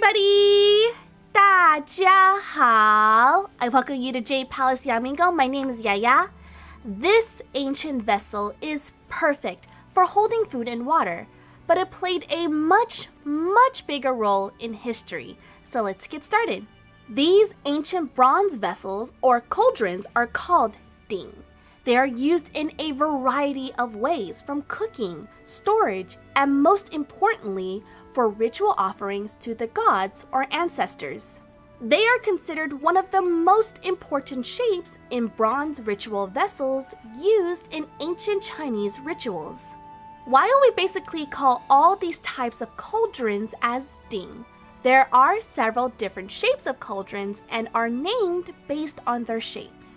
everybody! 大家好! I welcome you to Jade Palace Yamingo. My name is Yaya. This ancient vessel is perfect for holding food and water, but it played a much bigger role in history. So let's get started. These ancient bronze vessels, or cauldrons, are called ding. They are used in a variety of ways, from cooking, storage, and most importantly, for ritual offerings to the gods or ancestors. They are considered one of the most important shapes in bronze ritual vessels used in ancient Chinese rituals. While we basically call all these types of cauldrons as ding, there are several different shapes of cauldrons and are named based on their shapes.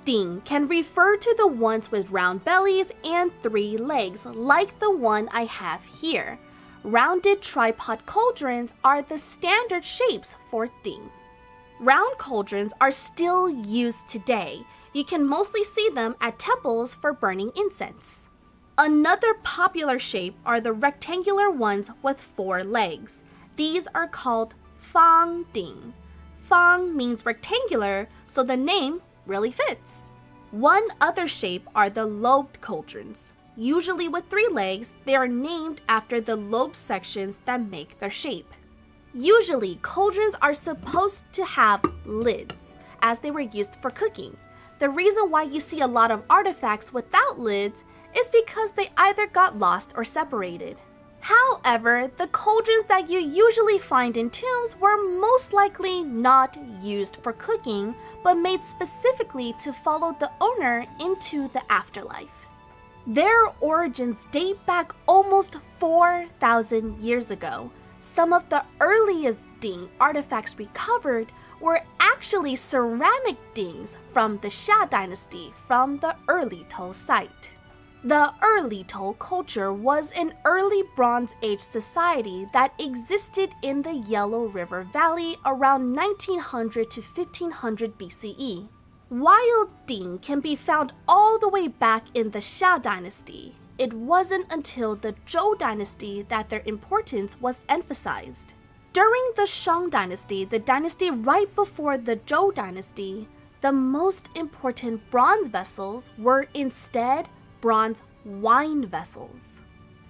Ding can refer to the ones with round bellies and 3 legs, like the one I have here. Rounded tripod cauldrons are the standard shapes for ding. Round cauldrons are still used today. You can mostly see them at temples for burning incense. Another popular shape are the rectangular ones with 4 legs. These are called fang ding. Fang means rectangular, so the name really fits. One other shape are the lobed cauldrons. Usually with 3 legs, they are named after the lobe sections that make their shape. Usually, cauldrons are supposed to have lids, as they were used for cooking. The reason why you see a lot of artifacts without lids is because they either got lost or separated. However, the cauldrons that you usually find in tombs were most likely not used for cooking, but made specifically to follow the owner into the afterlife. Their origins date back almost 4,000 years ago. Some of the earliest ding artifacts recovered were actually ceramic dings from the Xia dynasty from the early Tao site. The early Tao culture was an early Bronze Age society that existed in the Yellow River Valley around 1900 to 1500 BCE. While ding can be found all the way back in the Xia dynasty, it wasn't until the Zhou dynasty that their importance was emphasized. During the Shang dynasty, the dynasty right before the Zhou dynasty, the most important bronze vessels were instead bronze wine vessels.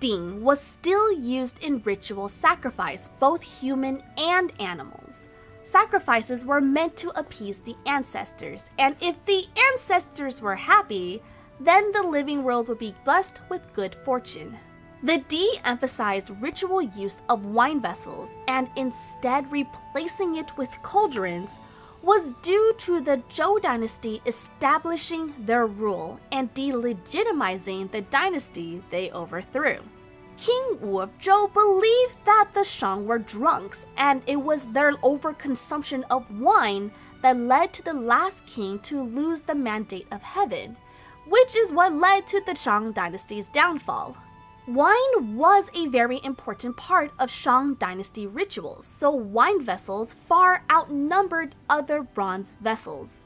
Ding was still used in ritual sacrifice, both human and animals. Sacrifices were meant to appease the ancestors, and if the ancestors were happy, then the living world would be blessed with good fortune. The de-emphasized ritual use of wine vessels and instead replacing it with cauldrons was due to the Zhou dynasty establishing their rule and delegitimizing the dynasty they overthrew. King Wu of Zhou believed that the Shang were drunks, and it was their overconsumption of wine that led to the last king to lose the mandate of heaven, which is what led to the Shang dynasty's downfall. Wine was a very important part of Shang dynasty rituals, so wine vessels far outnumbered other bronze vessels.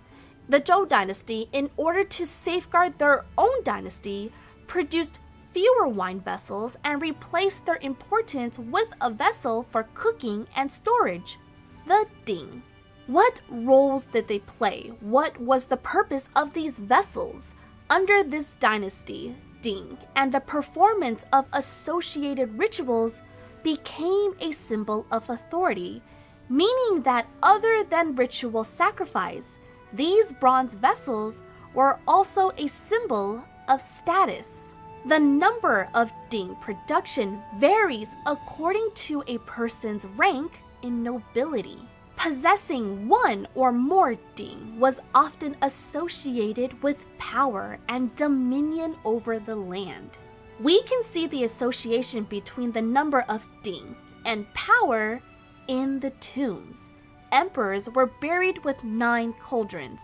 The Zhou dynasty, in order to safeguard their own dynasty, produced fewer wine vessels and replaced their importance with a vessel for cooking and storage, the ding. What roles did they play? What was the purpose of these vessels? Under this dynasty, ding and the performance of associated rituals became a symbol of authority, meaning that other than ritual sacrifice, these bronze vessels were also a symbol of status. The number of ding production varies according to a person's rank in nobility. Possessing one or more ding was often associated with power and dominion over the land. We can see the association between the number of ding and power in the tombs. Emperors were buried with 9 cauldrons,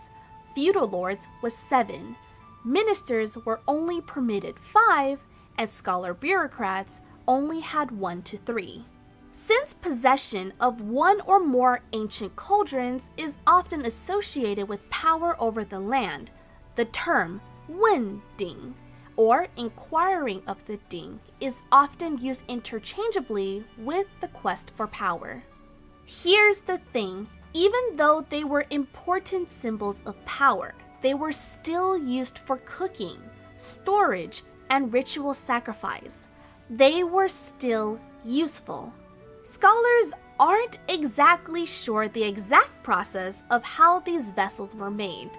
feudal lords with 7, ministers were only permitted 5, and scholar bureaucrats only had 1 to 3. Since possession of one or more ancient cauldrons is often associated with power over the land, the term wen ding, or inquiring of the ding, is often used interchangeably with the quest for power. Here's the thing, even though they were important symbols of power, they were still used for cooking, storage, and ritual sacrifice. They were still useful. Scholars aren't exactly sure the exact process of how these vessels were made,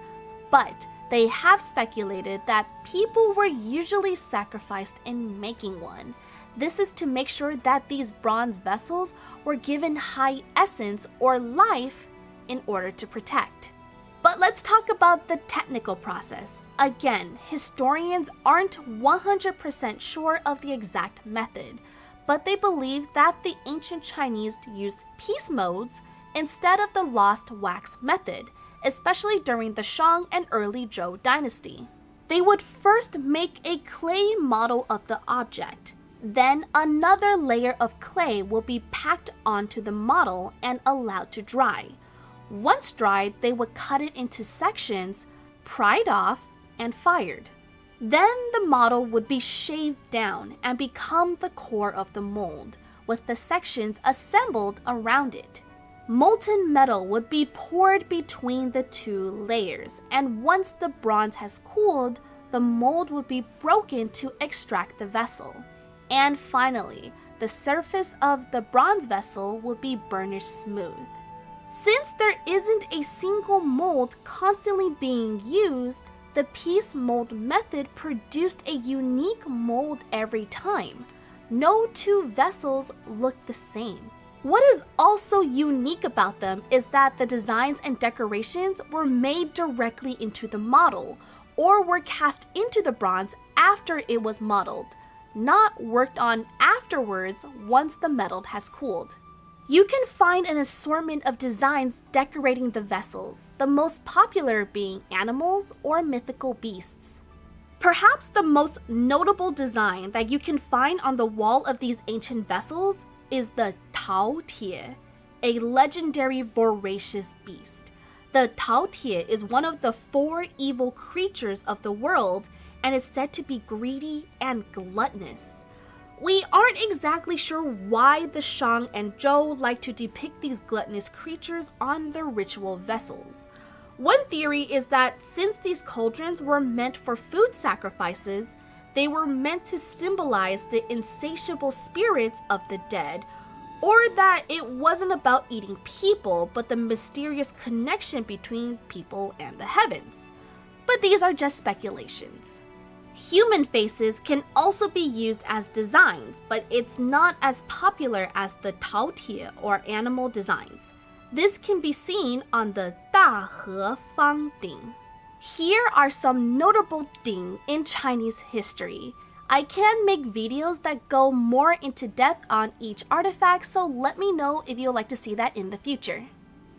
but they have speculated that people were usually sacrificed in making one. This is to make sure that these bronze vessels were given high essence or life in order to protect. But let's talk about the technical process. Again, historians aren't 100% sure of the exact method, but they believe that the ancient Chinese used piece molds instead of the lost wax method, especially during the Shang and early Zhou dynasty. They would first make a clay model of the object. Then another layer of clay will be packed onto the model and allowed to dry. Once dried, they would cut it into sections, pried off, and fired. Then the model would be shaved down and become the core of the mold, with the sections assembled around it. Molten metal would be poured between the two layers, and once the bronze has cooled, the mold would be broken to extract the vessel. And finally, the surface of the bronze vessel would be burnished smooth. Since there isn't a single mold constantly being used, the piece mold method produced a unique mold every time. No two vessels look the same. What is also unique about them is that the designs and decorations were made directly into the model, or were cast into the bronze after it was modeled, not worked on afterwards once the metal has cooled. You can find an assortment of designs decorating the vessels, the most popular being animals or mythical beasts. Perhaps the most notable design that you can find on the wall of these ancient vessels is the Tao Tie, a legendary voracious beast. The Tao Tie is one of the 4 evil creatures of the world and is said to be greedy and gluttonous. We aren't exactly sure why the Shang and Zhou like to depict these gluttonous creatures on their ritual vessels. One theory is that since these cauldrons were meant for food sacrifices, they were meant to symbolize the insatiable spirits of the dead, or that it wasn't about eating people, but the mysterious connection between people and the heavens. But these are just speculations. Human faces can also be used as designs, but it's not as popular as the Tao Tie or animal designs. This can be seen on the Da He Fang Ding. Here are some notable ding in Chinese history. I can make videos that go more into depth on each artifact, so let me know if you'd like to see that in the future.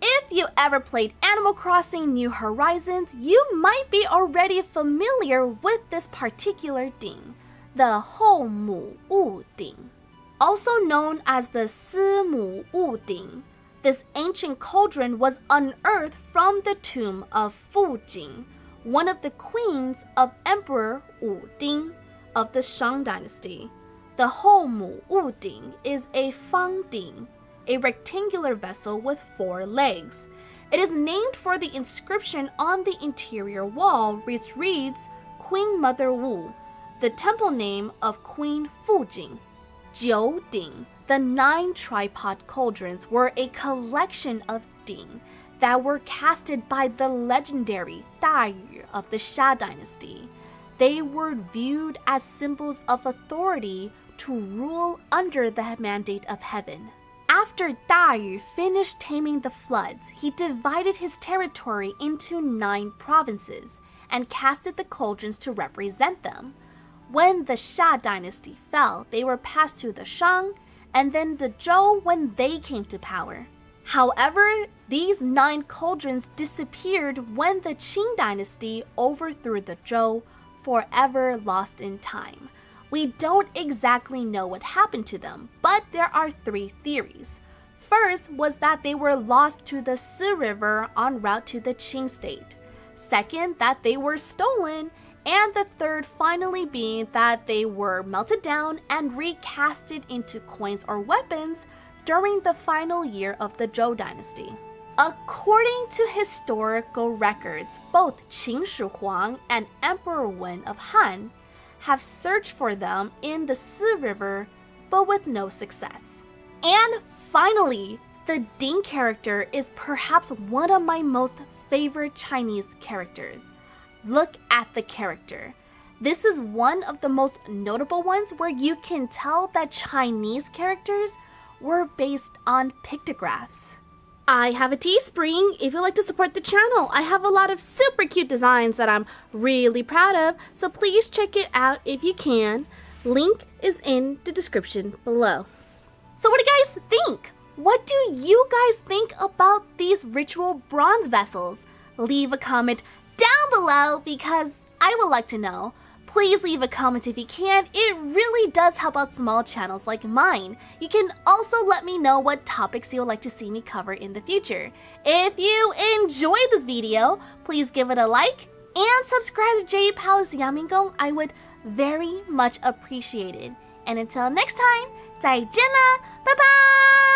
If you ever played Animal Crossing New Horizons, you might be already familiar with this particular ding, the Hou Mu Wu Ding. Also known as the Si Mu Wu Ding, this ancient cauldron was unearthed from the tomb of Fu Jing, one of the queens of Emperor Wu Ding of the Shang dynasty. The Hou Mu Wu Ding is a Fang Ding, a rectangular vessel with 4 legs. It is named for the inscription on the interior wall, which reads Queen Mother Wu, the temple name of Queen Fujing. Jiu Ding, the 9 tripod cauldrons, were a collection of ding that were casted by the legendary Da Yu of the Xia dynasty. They were viewed as symbols of authority to rule under the mandate of heaven. After Da Yu finished taming the floods, he divided his territory into 9 provinces and casted the cauldrons to represent them. When the Xia dynasty fell, they were passed to the Shang, and then the Zhou when they came to power. However, these 9 cauldrons disappeared when the Qing dynasty overthrew the Zhou, forever lost in time. We don't exactly know what happened to them, but there are 3 theories. First was that they were lost to the Si River en route to the Qing state. Second, that they were stolen. And the third finally being that they were melted down and recasted into coins or weapons during the final year of the Zhou dynasty. According to historical records, both Qin Shi Huang and Emperor Wen of Han have searched for them in the Si River, but with no success. And finally, the Ding character is perhaps one of my most favorite Chinese characters. Look at the character. This is one of the most notable ones where you can tell that Chinese characters were based on pictographs. I have a Teespring if you'd like to support the channel. I have a lot of super cute designs that I'm really proud of, so please check it out if you can. Link is in the description below. So what do you guys think? What do you guys think about these ritual bronze vessels? Leave a comment down below because I would like to know. Please leave a comment if you can. It really does help out small channels like mine. You can also let me know what topics you would like to see me cover in the future. If you enjoyed this video, please give it a like and subscribe to Jade Palace Yamingong. I would very much appreciate it. And until next time, 再见啦，拜拜。